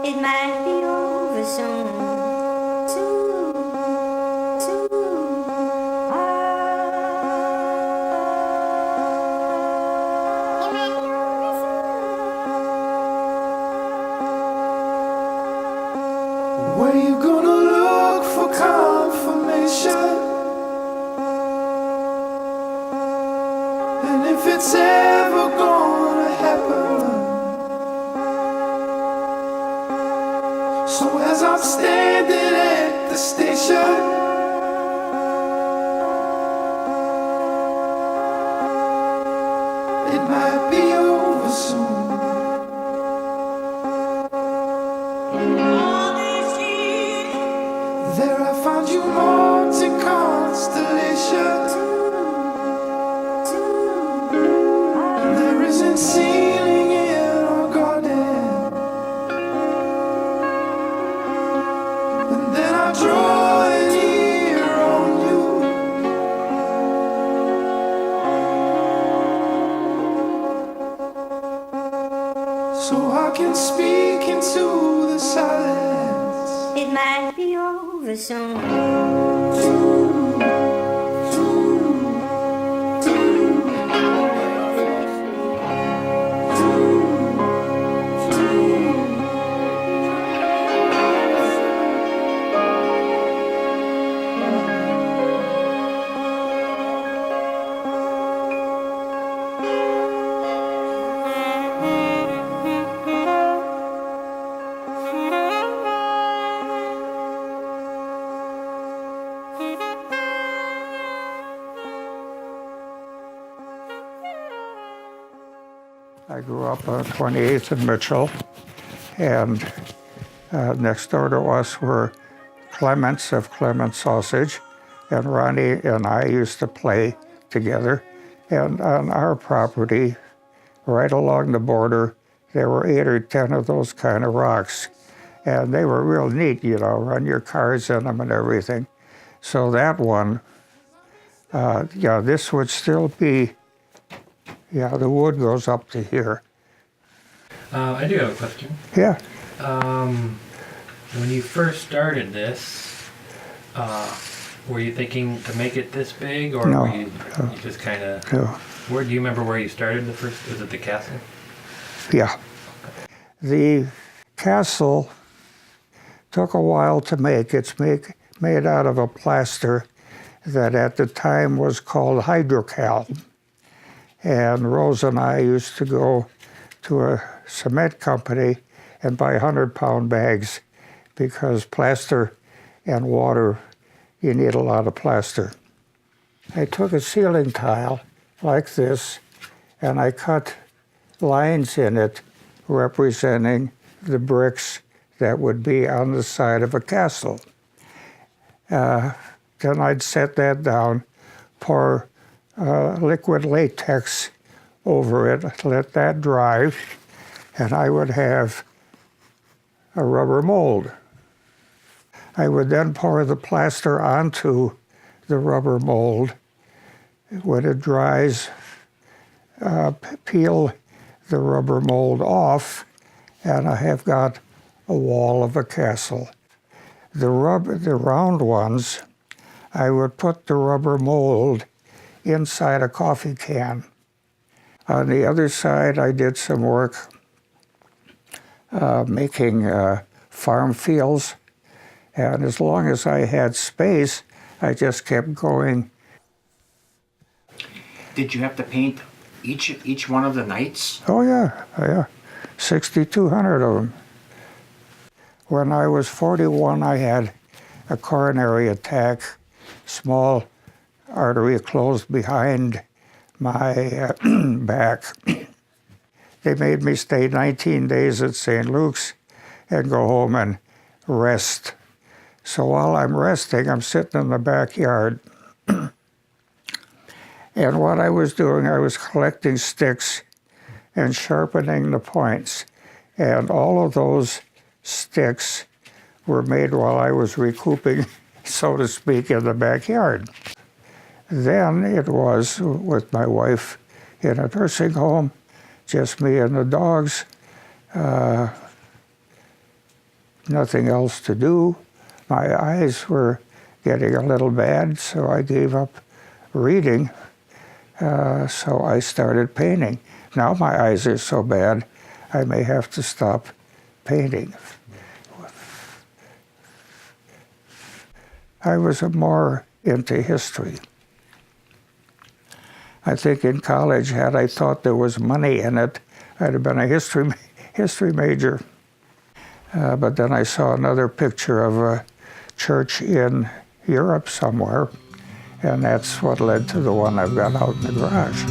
It might be over soon. Where you gonna look for confirmation? And if it's ever gonna happen. So as I'm standing at the station, it might be over soon. There I found you marked in constellations. There isn't ceiling in our garden. And then I draw an ear on you. So I can speak into the silence. It might be over soon. I grew up on 28th and Mitchell, and next door to us were Clements of Clements Sausage, and Ronnie and I used to play together. And on our property, right along the border, there were 8 or 10 of those kind of rocks. And they were real neat, you know, run your cars in them and everything. So that one, yeah, this would still be, yeah, the wood goes up to here. I do have a question. Yeah. When you first started this, were you thinking to make it this big, or No, were you just kind of? No. Where do you remember where you started the first? Was it the castle? Yeah. The castle took a while to make. It's made out of a plaster that at the time was called hydrocal. And Rose and I used to go to a cement company and buy 100-pound bags because plaster and water, you need a lot of plaster. I took a ceiling tile like this and I cut lines in it representing the bricks that would be on the side of a castle. Then I'd set that down, pour liquid latex over it, let that dry, and I would have a rubber mold. I would then pour the plaster onto the rubber mold. When it dries, peel the rubber mold off, and I have got a wall of a castle. The round ones, I would put the rubber mold inside a coffee can. On the other side, I did some work making farm fields, and as long as I had space, I just kept going. Did you have to paint each one of the nights? Oh yeah, 6,200 of them. When I was 41, I had a coronary attack, small artery closed behind my back. They made me stay 19 days at St. Luke's and go home and rest. So while I'm resting, I'm sitting in the backyard. And what I was doing, I was collecting sticks and sharpening the points. And all of those sticks were made while I was recouping, so to speak, in the backyard. Then it was with my wife in a nursing home, just me and the dogs. nothing else to do. My eyes were getting a little bad, so I gave up reading. So I started painting. Now my eyes are so bad, I may have to stop painting. I was more into history. I think in college, had I thought there was money in it, I'd have been a history major. But then I saw another picture of a church in Europe somewhere, and that's what led to the one I've got out in the garage.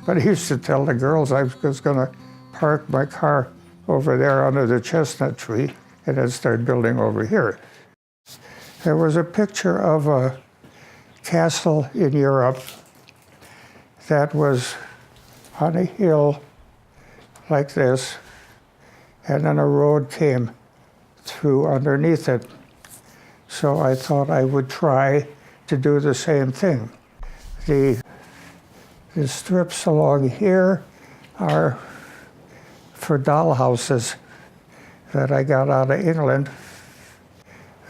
But I used to tell the girls I was going to park my car over there under the chestnut tree and then start building over here. There was a picture of a castle in Europe that was on a hill like this, and then a road came through underneath it. So I thought I would try to do the same thing. The strips along here are for dollhouses that I got out of England.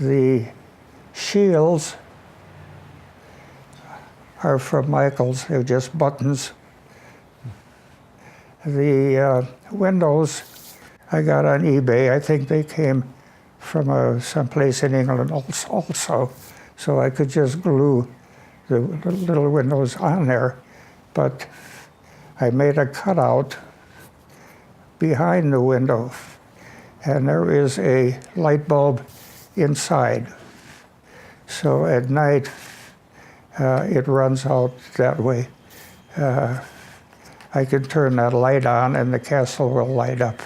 The shields are from Michael's, they're just buttons. The windows I got on eBay. I think they came from someplace in England also, so I could just glue the little windows on there. But I made a cutout behind the window, and there is a light bulb inside. So at night, it runs out that way. I can turn that light on and the castle will light up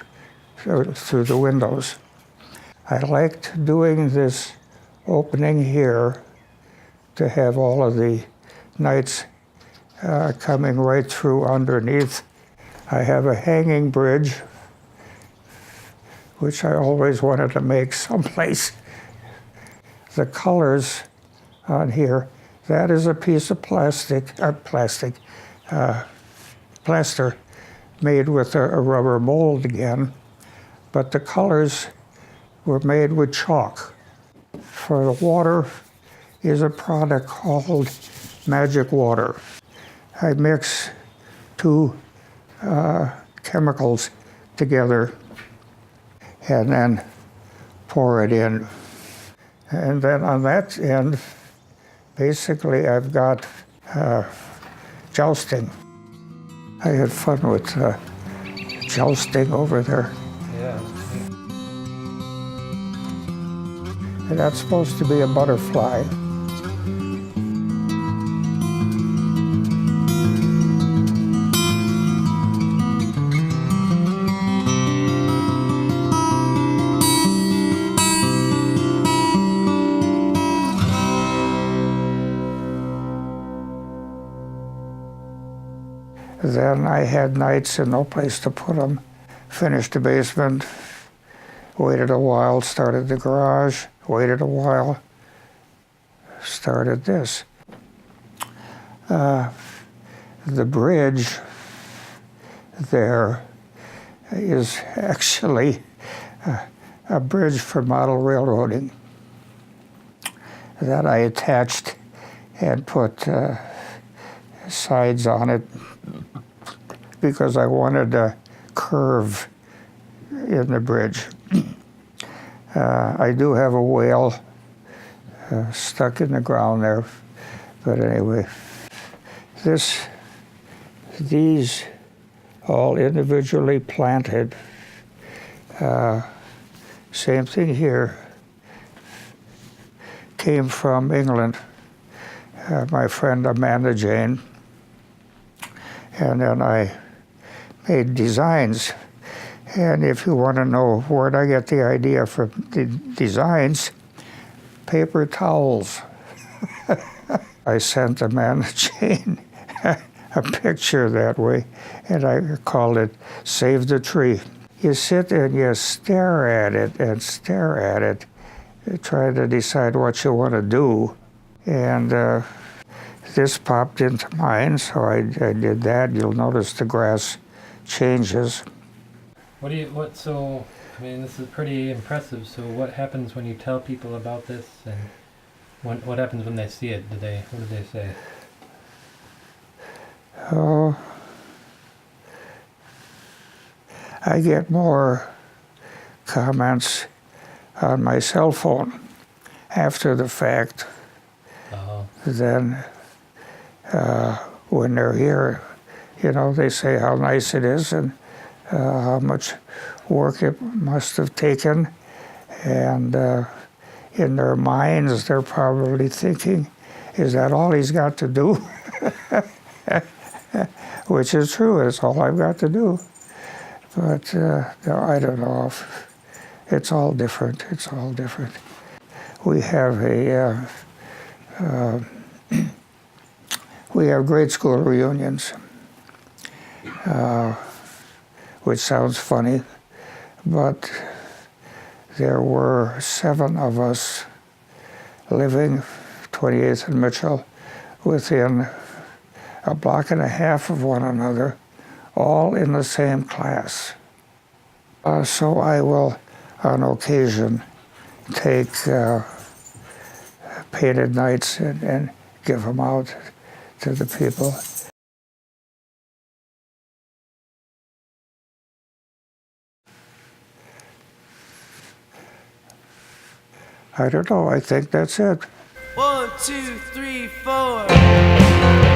through the windows. I liked doing this opening here to have all of the nights coming right through underneath. I have a hanging bridge, which I always wanted to make someplace. The colors on here, that is a piece of plaster made with a rubber mold again, but the colors were made with chalk. For the water is a product called Magic Water. I mix two chemicals together and then pour it in. And then on that end, basically I've got jousting. I had fun with jousting over there. Yeah. And that's supposed to be a butterfly. Then I had nights and no place to put them. Finished the basement, waited a while, started the garage, waited a while, started this. The bridge there is actually a bridge for model railroading that I attached and put sides on it because I wanted a curve in the bridge. I do have a whale stuck in the ground there, but anyway, these all individually planted. Same thing here. Came from England. My friend Amanda Jane. And then I made designs. And if you want to know where did I get the idea for the designs, paper towels. I sent Amanda Jane a picture that way, and I called it Save the Tree. You sit and you stare at it and stare at it, try to decide what you want to do. And this popped into mind, so I did that. You'll notice the grass changes. So, I mean, this is pretty impressive. So what happens when you tell people about this, and what happens when they see it? What do they say? Oh, I get more comments on my cell phone after the fact than when they're here. You know, they say how nice it is and how much work it must have taken. And in their minds, they're probably thinking, is that all he's got to do? Which is true, it's all I've got to do. But I don't know if it's all different. It's all different. We have we have grade school reunions, which sounds funny, but there were 7 of us living 28th and Mitchell within a block and a half of one another, all in the same class. So I will, on occasion, take painted nights and give them out to the people. I don't know, I think that's it. 1, 2, 3, 4.